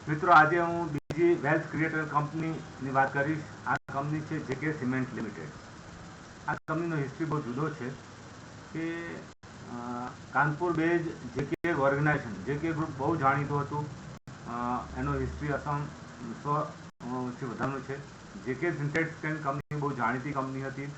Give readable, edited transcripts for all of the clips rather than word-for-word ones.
મિત્રો, આજે હું બીજી વેલ્થ ક્રિએટર કંપનીની વાત કરીશ. આ કંપની છે જેકે સિમેન્ટ લિમિટેડ. આ કંપનીનો હિસ્ટ્રી બહુ જુદો છે કે કાનપુર બેઝ જેકે ઓર્ગેનાઇઝેશન, જેકે ગ્રુપ બહુ જાણીતું હતું. એનો હિસ્ટ્રી અસમ 100 વધારનું છે. જેકે સિન્થેટિક્સ કંપની બહુ જાણીતી કંપની હતી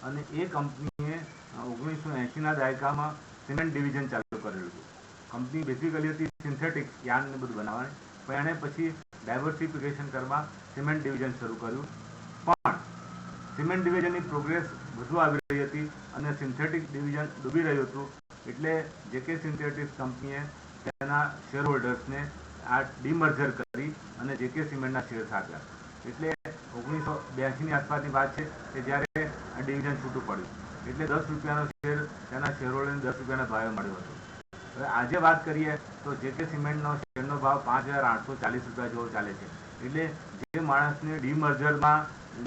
અને એ કંપનીએ 1980ના દાયકામાં સિમેન્ટ ડિવિઝન ચાલુ કરેલું હતું. કંપની બેઝિકલી હતી સિન્થેટિક્સ, યાર્ન ને બધું બનાવવાની, પણ એણે પછી ડાયવર્સિફિકેશન કરવા સિમેન્ટ ડિવિઝન શરૂ કર્યું. પણ સિમેન્ટ ડિવિઝનની પ્રોગ્રેસ વધુ આવી રહી હતી અને સિન્થેટિક ડિવિઝન ડૂબી રહ્યું હતું. એટલે જેકે સિન્થેટિક્સ કંપનીએ તેના શેર હોલ્ડર્સને આ ડીમર્જર કરી અને જેકે સિમેન્ટના શેર્સ આપ્યા. એટલે 1982ની આસપાસની વાત છે કે જ્યારે આ ડિવિઝન છૂટું પડ્યું. એટલે 10 રૂપિયાનો શેર તેના શેર હોલ્ડરને 10 રૂપિયાના ભાવે મળ્યો હતો. હવે આજે વાત કરીએ તો જેકે સિમેન્ટનો શેરનો ભાવ 5,840 રૂપિયા જેવો ચાલે છે. એટલે જે માણસને ડીમર્જરમાં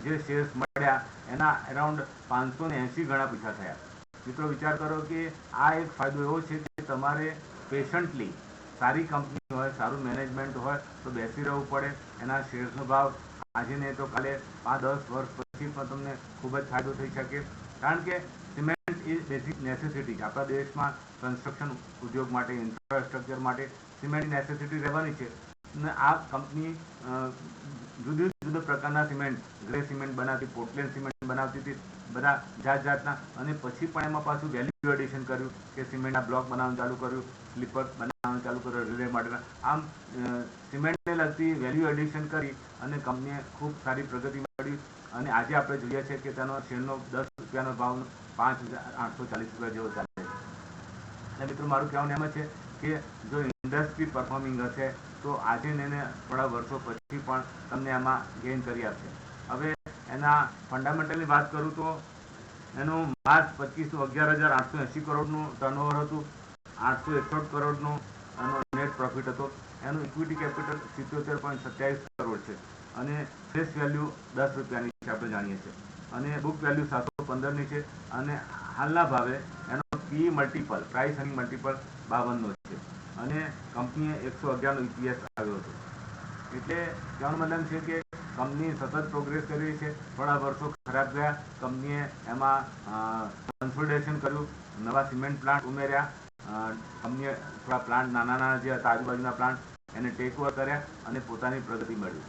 જે શેર્સ મળ્યા એના અરાઉન્ડ 580 ગણા પૈસા થયા. મિત્રો, વિચાર કરો કે આ એક ફાયદો એવો છે કે તમારે પેશન્ટલી સારી કંપની હોય, સારું મેનેજમેન્ટ હોય તો બેસી રહેવું પડે. એના શેર્સનો ભાવ આજે નહીં તો કાલે 5-10 વર્ષ પછી પણ તમને ખૂબ જ ફાયદો થઈ શકે. કારણ કે સિમેન્ટ એ બેઝિક નેસેસિટી છે. આપણા દેશમાં કન્સ્ટ્રક્શન ઉદ્યોગ માટે, ઇન્ફ્રાસ્ટ્રક્ચર માટે સિમેન્ટની નેસેસિટી રહેવાની છે. અને આ કંપની જુદા જુદા પ્રકારના સિમેન્ટ, ગ્રે સિમેન્ટ બનાવતી, પોર્ટલેન્ડ સિમેન્ટ બનાવતી હતી, બધા જાત જાતના. અને પછી પણ એમાં પાછું વેલ્યુ એડિશન કર્યું કે સિમેન્ટના બ્લોક બનાવવાનું ચાલુ કર્યું, સ્લીપર બનાવવાનું ચાલુ કર્યું રેલવે માટેના. આમ સિમેન્ટને લગતી વેલ્યુ એડિશન કરી અને કંપનીએ ખૂબ સારી પ્રગતિ મળી. અને આજે આપણે જોઈએ છીએ કે તેનો શેરનો 10 રૂપિયાનો ભાવ 5,840 રૂપિયા જેવો ચાલે છે. અને મિત્રો, મારું કહેવાનું એમ છે કે જો ઇન્ડસ્ટ્રી પરફોર્મિંગ હશે તો આજે ને થોડા વર્ષો પછી પણ તમને એમાં ગેઇન કરી આપશે. હવે એના ફંડામેન્ટલની વાત કરું તો એનું માર્ચ 25 11,880 કરોડનું ટર્નઓવર હતું. 861 કરોડનો એનો નેટ પ્રોફિટ હતો. એનું ઇક્વિટી કેપિટલ 77.27 કરોડ છે અને ફેસ વેલ્યુ 10 રૂપિયાની છે, આપણે જાણીએ છીએ. અને બુક વેલ્યુ 715ની છે. અને હાલના ભાવે એનો પી મલ્ટિપલ, પ્રાઇસ અર્નિંગ મલ્ટિપલ 52નો છે. અને કંપનીએ 111નો EPS આવ્યો હતો. એટલે કહેવાનો મતલબ છે કે કંપની સતત પ્રોગ્રેસ કરી રહી છે. થોડા વર્ષો ખરાબ ગયા, કંપનીએ એમાં કન્સોલિડેશન કર્યું, નવા સિમેન્ટ પ્લાન્ટ ઉમેર્યા. કંપનીએ થોડા પ્લાન્ટ નાના જે હતા આજુબાજુના પ્લાન્ટ એને ટેક ઓવર કર્યા અને પોતાની પ્રગતિ મેળવી.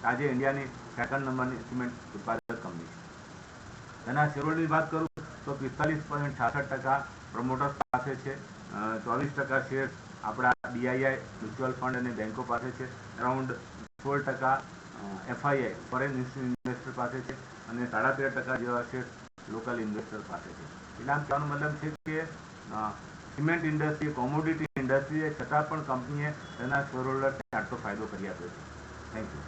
આજે ઇન્ડિયાની 2nd નંબરની સિમેન્ટ ઉત્પાદક કંપની છે. એના શેરહોલ્ડરની વાત કરું તો 45.66% પ્રમોટર્સ પાસે છે. 24% શેર આપણા DII મ્યુચ્યુઅલ ફંડ અને બેંકો પાસે છે. અરાઉન્ડ 16% FII ફોરેન ઇન્વેસ્ટર પાસે છે અને 13.5% જેવા શેર લોકલ ઇન્વેસ્ટર પાસે છે. એટલે આમ કહેવાનો મતલબ છે કે સિમેન્ટ ઇન્ડસ્ટ્રી કોમોડિટી ઇન્ડસ્ટ્રી છતાં પણ કંપનીએ તેના શેર હોલ્ડરને આટલો ફાયદો કરી આપ્યો છે. Thank you.